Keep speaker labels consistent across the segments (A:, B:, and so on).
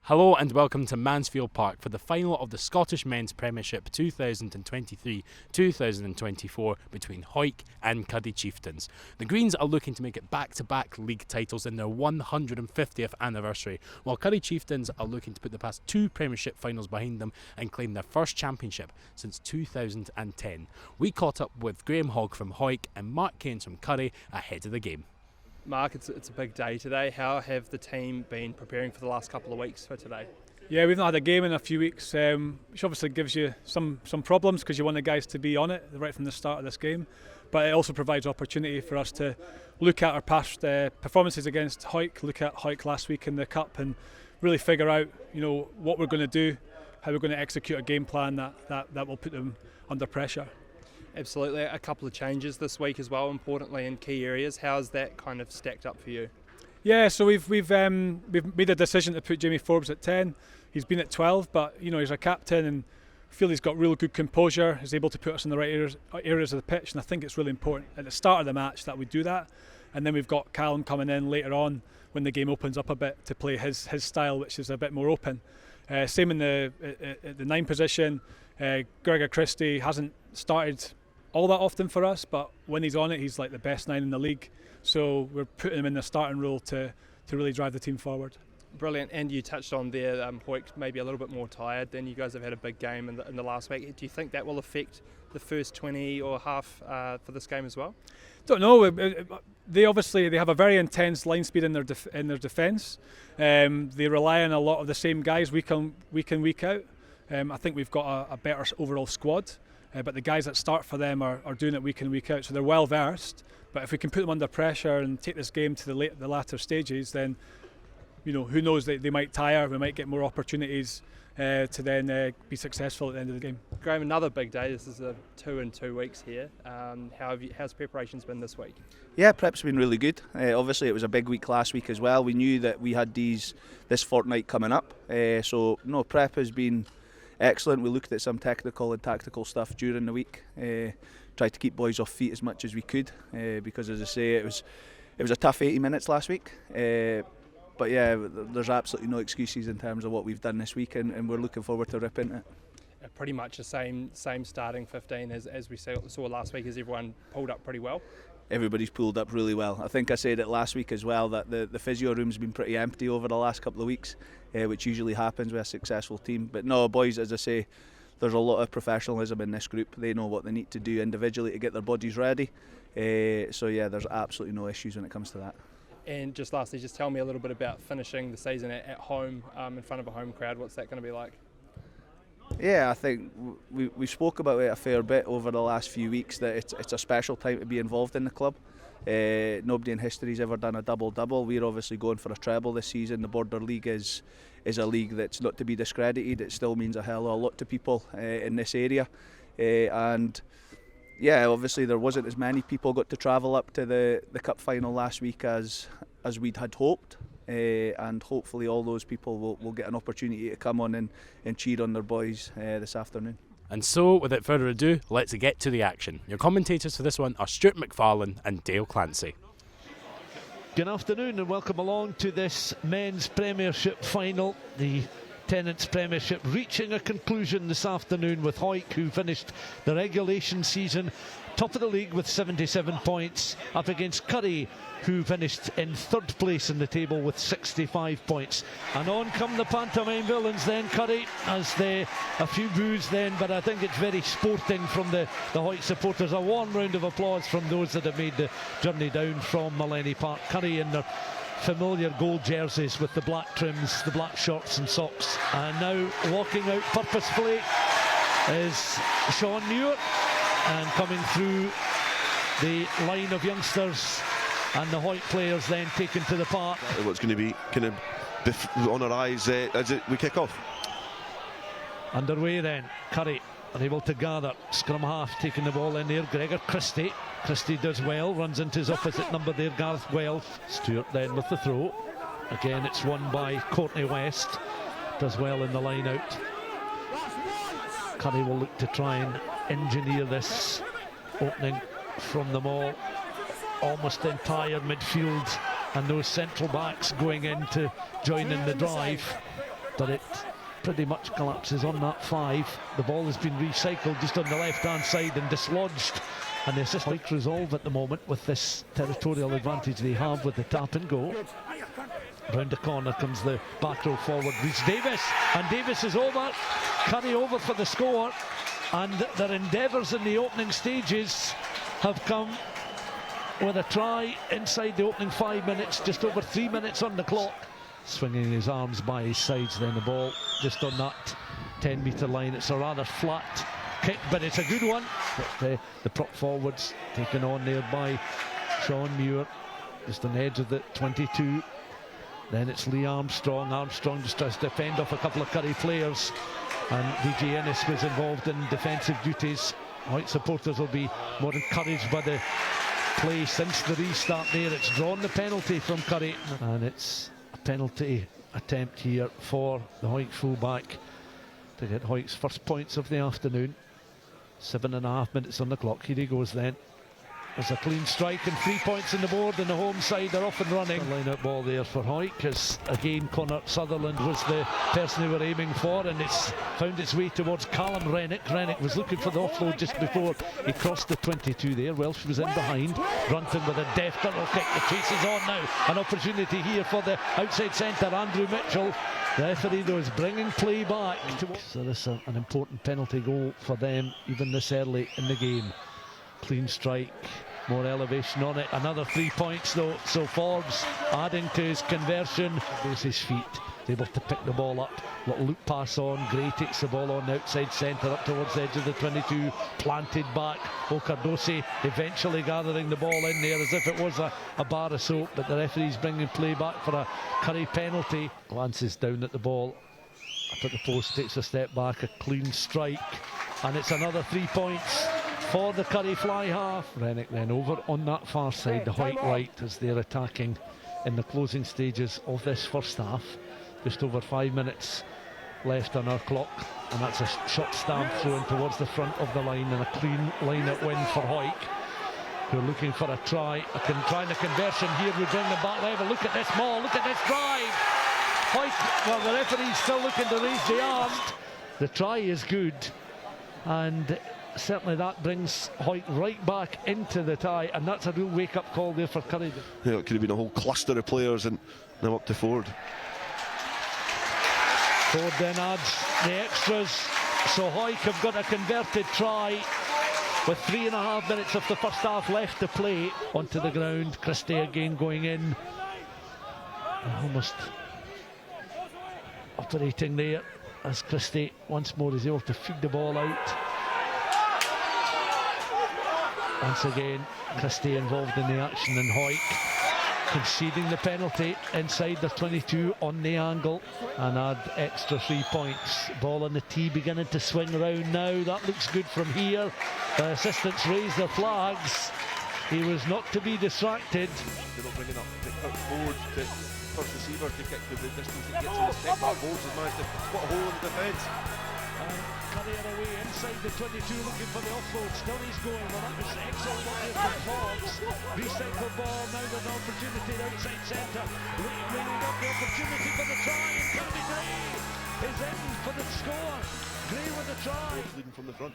A: Hello and welcome to Mansfield Park for the final of the Scottish Men's Premiership 2023-2024 between Hawick and Currie Chieftains. The Greens are looking to make it back-to-back league titles in their 150th anniversary, while Currie Chieftains are looking to put the past two Premiership finals behind them and claim their first championship since 2010. We caught up with Graham Hogg from Hawick and Mark Keynes from Currie ahead of the game.
B: Mark, it's a big day today. How have the team been preparing for the last couple of weeks for today?
C: Yeah, we've not had a game in a few weeks, which obviously gives you some problems because you want the guys to be on it right from the start of this game. But it also provides opportunity for us to look at our past performances against Hawick, look at Hawick last week in the Cup and really figure out, what we're going to do, how we're going to execute a game plan that will put them under pressure.
B: Absolutely. A couple of changes this week as well, importantly in key areas. How's that kind of stacked up for you?
C: Yeah, so we've made a decision to put Jamie Forbes at 10. He's been at 12, but he's a captain and I feel he's got real good composure. He's able to put us in the right areas of the pitch, and I think it's really important at the start of the match that we do that. And then we've got Callum coming in later on when the game opens up a bit to play his style, which is a bit more open. Same in the 9 position. Gregor Christie hasn't started all that often for us, but when he's on it, he's like the best 9 in the league. So we're putting him in the starting role to really drive the team forward.
B: Brilliant. And you touched on there, Hawick maybe a little bit more tired than you guys have had a big game in the last week. Do you think that will affect the first 20 or half for this game as well?
C: Don't know. They have a very intense line speed in their defence. They rely on a lot of the same guys week in, week out. I think we've got a better overall squad. But the guys that start for them are doing it week in, week out, so they're well versed. But if we can put them under pressure and take this game to the latter stages, then who knows, they might tire. We might get more opportunities to then be successful at the end of the game.
B: Graham, another big day. This is a 2 in 2 weeks here. How's preparations been this week?
D: Yeah, prep's been really good. Obviously, it was a big week last week as well. We knew that we had this fortnight coming up, so prep has been excellent. We looked at some technical and tactical stuff during the week. Tried to keep boys off feet as much as we could because, as I say, it was a tough 80 minutes last week. But yeah, there's absolutely no excuses in terms of what we've done this week, and we're looking forward to ripping it.
B: Pretty much the same starting 15 as we saw last week. Has everyone pulled up pretty well?
D: Everybody's pulled up really well. I think I said it last week as well, that the physio room's been pretty empty over the last couple of weeks, which usually happens with a successful team. But no, boys, as I say, there's a lot of professionalism in this group. They know what they need to do individually to get their bodies ready. So yeah, there's absolutely no issues when it comes to that.
B: And just lastly, just tell me a little bit about finishing the season at home in front of a home crowd. What's that going to be like?
D: Yeah, I think we spoke about it a fair bit over the last few weeks, that it's a special time to be involved in the club. Nobody in history's ever done a double-double. We're obviously going for a treble this season. The Border League is a league that's not to be discredited. It still means a hell of a lot to people in this area. And yeah, obviously there wasn't as many people got to travel up to the Cup final last week as we'd had hoped. And hopefully all those people will get an opportunity to come on and cheer on their boys this afternoon.
A: And so, without further ado, let's get to the action. Your commentators for this one are Stuart McFarlane and Dale Clancy.
E: Good afternoon and welcome along to this men's Premiership final. The Tenants Premiership reaching a conclusion this afternoon with Hawick, who finished the regulation season top of the league with 77 points, up against Currie, who finished in 3rd place in the table with 65 points. And on come the pantomime villains then, Currie, as a few boos then, but I think it's very sporting from the Hawick supporters. A warm round of applause from those that have made the journey down from Maleny Park. Currie in their familiar gold jerseys with the black trims, the black shorts and socks. And now walking out purposefully is Sean Newer, and coming through the line of youngsters and the Hawick players then taken to the park.
F: What's going to be kind of on our eyes as we kick off.
E: Underway then, Currie are able to gather. Scrum half taking the ball in there, Gregor Christie. Christie does well, runs into his opposite number there, Gareth Wells. Stewart then with the throw. Again, it's won by Courtney West. Does well in the line out. Currie will look to try and engineer this opening from them all. Almost entire midfield and those central backs going in to join in the drive. but it pretty much collapses on that 5. The ball has been recycled just on the left-hand side and dislodged, and the assistant Hawick resolve at the moment with this territorial advantage they have with the tap and go. Round the corner comes the back row forward, Rhys Davis, and Davis is over. Currie over for the score, and their endeavours in the opening stages have come with a try inside the opening 5 minutes, just over 3 minutes on the clock. Swinging his arms by his sides, then the ball just on that 10-metre line. It's a rather flat kick, but it's a good one. But the prop forwards taken on there by Sean Muir, just on the edge of the 22. Then it's Lee Armstrong. Armstrong just tries to defend off a couple of Currie players, and DJ Ennis was involved in defensive duties. White supporters will be more encouraged by the play since the restart there. It's drawn the penalty from Currie, and it's a penalty attempt here for the Hawick fullback to get Hawick's first points of the afternoon. 7.5 minutes on the clock. Here he goes then. There's a clean strike and 3 points on the board, and the home side are off and running. Line-out ball there for Hawick, as again Connor Sutherland was the person they were aiming for, and it's found its way towards Callum Rennick. Rennick was looking for the offload just before he crossed the 22 there. Welsh was in behind. Brunton with a deft little kick. The chase is on now. An opportunity here for the outside centre, Andrew Mitchell. The referee though is bringing play back. So this is an important penalty goal for them, even this early in the game. Clean strike, more elevation on it. Another 3 points though, so Forbes adding to his conversion. Goes his feet, able to pick the ball up. Little loop pass on. Gray takes the ball on the outside centre up towards the edge of the 22. Planted back. Ocardosi eventually gathering the ball in there as if it was a bar of soap, but the referee's bringing play back for a Currie penalty. Glances down at the ball, up at the post, takes a step back. A clean strike, and it's another 3 points for the Currie fly half. Rennick then over on that far side, the Hawick right, as they're attacking in the closing stages of this first half. Just over 5 minutes left on our clock, and that's a shot stamp thrown towards the front of the line, and a clean line-out win for Hawick, who are looking for a try. Trying a conversion here would bring them back level. Look at this maul, look at this drive. Hawick, well, the referee's still looking to raise the arm. The try is good, and certainly that brings Hawick right back into the tie, and that's a real wake-up call there for Currie.
F: Yeah, it could have been a whole cluster of players, and now up to Ford.
E: Ford then adds the extras, so Hawick have got a converted try with 3.5 minutes of the first half left to play. Onto the ground, Christie again going in, almost operating there, as Christie once more is able to feed the ball out. Once again, Christie involved in the action, and Hawick conceding the penalty inside the 22 on the angle, and add extra 3 points. Ball on the tee beginning to swing around now. That looks good from here. The assistants raise their flags. He was not to be distracted.
F: They're not bringing up Ford to first receiver to kick to the distance that gets to the step back. Forbes has managed to put a hole in the defence.
E: Currie away inside the 22, looking for the offload. Still he's going. Well, that was excellent work here from Forbes. Recycle ball now with an opportunity outside centre. Bringing up the opportunity for the try, and Currie Gray is in for the score. Gray with the try.
F: Leading from the front.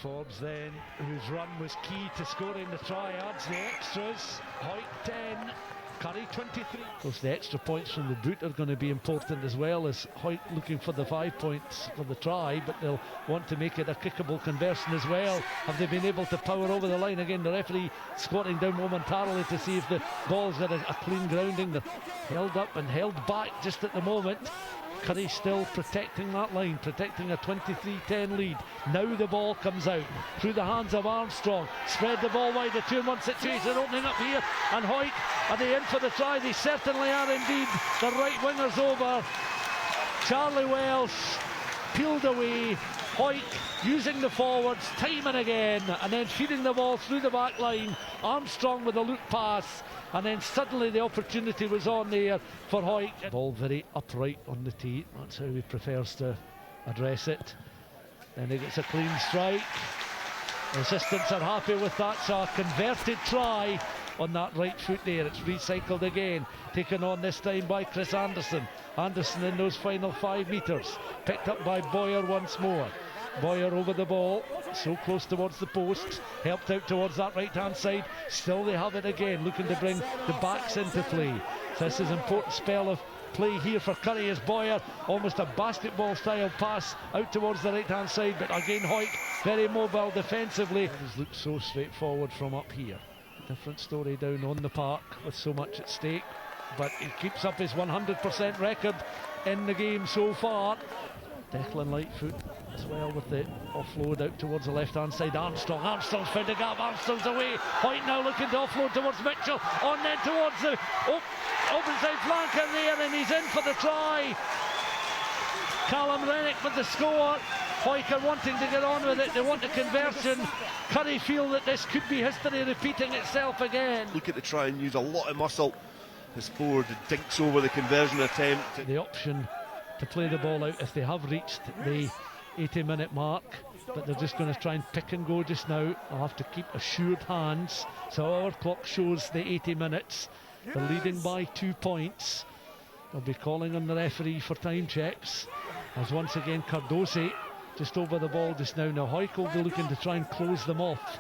E: Forbes then, whose run was key to scoring the try, adds the extras. Hawick 10. Currie 23. Of course, the extra points from the boot are going to be important, as well as Hawick looking for the 5 points for the try, but they'll want to make it a kickable conversion as well. Have they been able to power over the line again? The referee squatting down momentarily to see if the ball's got a clean grounding. They're held up and held back just at the moment. Currie still protecting that line, protecting a 23-10 lead. Now the ball comes out through the hands of Armstrong. Spread the ball wide, a 2-on-1 situation opening up here, and Hawick, are they in for the try? They certainly are indeed. The right winger's over. Charlie Welsh peeled away. Hawick using the forwards time and again, and then feeding the ball through the back line. Armstrong with a loop pass, and then suddenly the opportunity was on there for Hawick. Ball very upright on the tee. That's how he prefers to address it. Then he gets a clean strike. The assistants are happy with that, so a converted try on that right foot there. It's recycled again, taken on this time by Chris Anderson. Anderson in those final 5 metres, picked up by Boyer once more. Boyer over the ball, so close towards the posts, helped out towards that right hand side. Still they have it again, looking to bring the backs into play. So this is an important spell of play here for Currie as Boyer, almost a basketball style pass out towards the right hand side, but again Hawick very mobile defensively. It looks so straightforward from up here. Different story down on the park with so much at stake, but he keeps up his 100% record in the game so far. Declan Lightfoot as well with the offload out towards the left hand side. Armstrong's found a gap, Armstrong's away. White now looking to offload towards Mitchell, on then towards the open side flanker there, and he's in for the try. Callum Rennick with the score. Hoyker wanting to get on with it, they want a conversion. Currie feel that this could be history repeating itself again.
F: Look at the try and use a lot of muscle. His forward dinks over the conversion attempt.
E: The option to play the ball out if they have reached the 80-minute mark, but they're just going to try and pick and go just now. They'll have to keep assured hands. So our clock shows the 80 minutes. They're leading by 2 points. They'll be calling on the referee for time checks, as once again Cardosi just over the ball just now. Now Hawick will be looking to try and close them off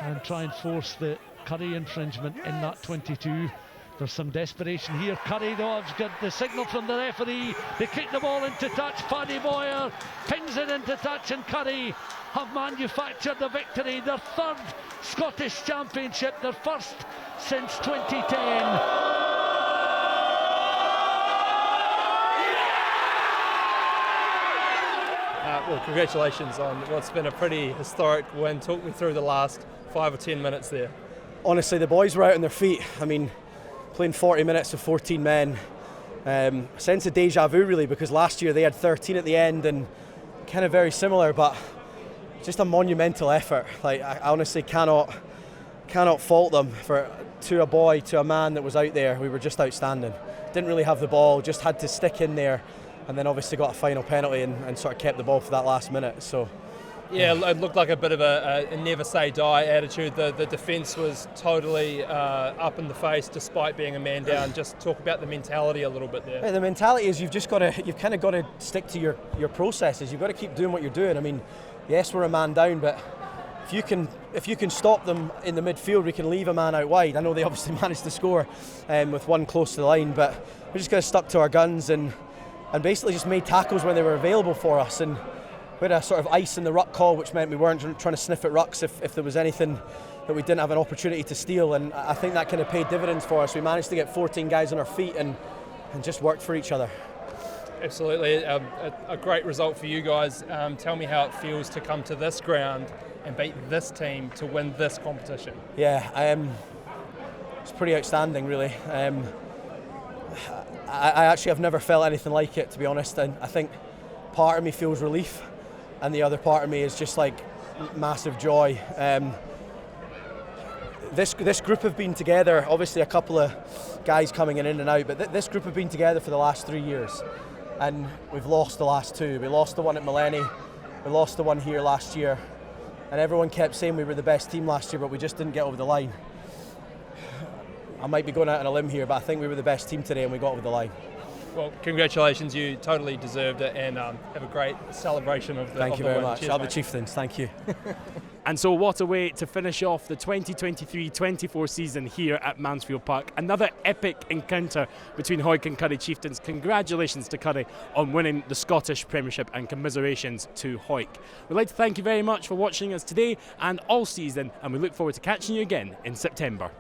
E: and try and force the Currie infringement in that 22. There's some desperation here. Currie though has got the signal from the referee. They kick the ball into touch. Paddy Boyer pings it into touch, and Currie have manufactured the victory. Their 3rd Scottish Championship, their 1st since 2010.
B: Well, congratulations on what's been a pretty historic win. Talk me through the last 5 or 10 minutes there.
G: Honestly, the boys were out on their feet. I mean, playing 40 minutes with 14 men, a sense of deja vu really, because last year they had 13 at the end and kind of very similar, but just a monumental effort. Like, I honestly cannot fault them for, to a boy, to a man that was out there. We were just outstanding. Didn't really have the ball, just had to stick in there, and then obviously got a final penalty and sort of kept the ball for that last minute. So
B: yeah, it looked like a bit of a never say die attitude. The defence was totally up in the face despite being a man down. Just talk about the mentality a little bit there.
G: Yeah, the mentality is you've kind of got to stick to your processes. You've got to keep doing what you're doing. I mean, yes, we're a man down, but if you can stop them in the midfield, we can leave a man out wide. I know they obviously managed to score with one close to the line, but we just got to stuck to our guns and basically just made tackles when they were available for us. And we had a sort of ice in the ruck call, which meant we weren't trying to sniff at rucks if there was anything that we didn't have an opportunity to steal, and I think that kind of paid dividends for us. We managed to get 14 guys on our feet and just worked for each other.
B: Absolutely, a great result for you guys. Tell me how it feels to come to this ground and beat this team to win this competition.
G: Yeah, it's pretty outstanding really. I actually have never felt anything like it, to be honest, and I think part of me feels relief and the other part of me is just like massive joy. This group have been together, obviously a couple of guys coming in and out, but this group have been together for the last 3 years, and we've lost the last 2. We lost the one at Millennium, we lost the one here last year, and everyone kept saying we were the best team last year, but we just didn't get over the line. I might be going out on a limb here, but I think we were the best team today and we got over the line.
B: Well, congratulations, you totally deserved it, and have a great celebration of the
G: Thank you very much.
B: Cheers,
G: I'll be
B: mate.
G: Chieftains, thank you.
A: And so what a way to finish off the 2023-24 season here at Mansfield Park. Another epic encounter between Hawick and Currie Chieftains. Congratulations to Currie on winning the Scottish Premiership, and commiserations to Hawick. We'd like to thank you very much for watching us today and all season, and we look forward to catching you again in September.